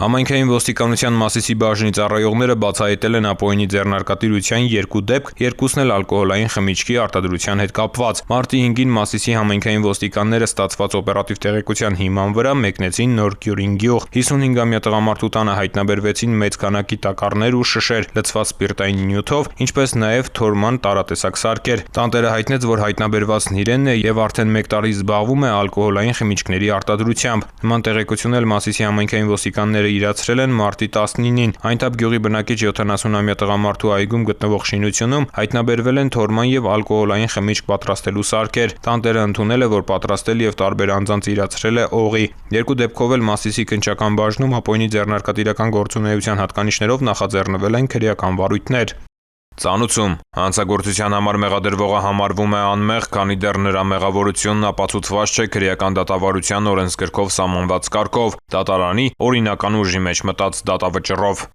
Համայնքային ոստիկանության Մասիսի բաժնի ծառայողները բացահայտել են ապօրինի ձեռնարկատիրության 2 դեպք, երկուսն էլ ալկոհոլային խմիչքի արտադրության հետ կապված։ Մարտի 5-ին Մասիսի համայնքային ոստիկանները ստացված օպերատիվ տեղեկության հիման վրա մեկնեցին Նոր Գյուրին գյուղ։ 55-ամյա տղամարդու տանը հայտնաբերվեցին մեծ քանակի տակառներ ու շշեր, լցված սպիրտային նյութով, ինչպես նաև թորման տարատեսակ սարքեր։ Տանտերը հայտնեց, որ հայտնաբերվածն իրենն է եւ արդեն 1 տարի զբաղվում է ալկոհոլային խմիչքների արտադրությամբ։ Նման տեղեկություն էլ Մասիսի համայնքային ոստիկանները իրացրել են մարտի 19-ին։ Այնտեղ գյուղի բնակիչ 70-ամյա տղամարդու այգում գտնվող շինությունում հայտնաբերվել են թորման եւ ալկոհոլային խմիչք պատրաստելու սարքեր։ Տանտերը ընդունել է, որ պատրաստել եւ տարբեր անձանց իրացրել է օղի։ 2 դեպքով էլ Մասիսի քննչական բաժնում ապօրինի ձեռնարկատիրական գործունեության հատկանիշներով նախաձեռնվել են քրեական վարույթներ։ Ծանուցում հանցագործության համար մեղադրվողը համարվում է անմեղ, քանի դեռ նրա մեղավորությունն ապացուցված չէ քրեական դատավարության օրենսգրքով սահմանված կարգով՝ դատարանի օրինական ուժի մեջ մտած դատավճռով։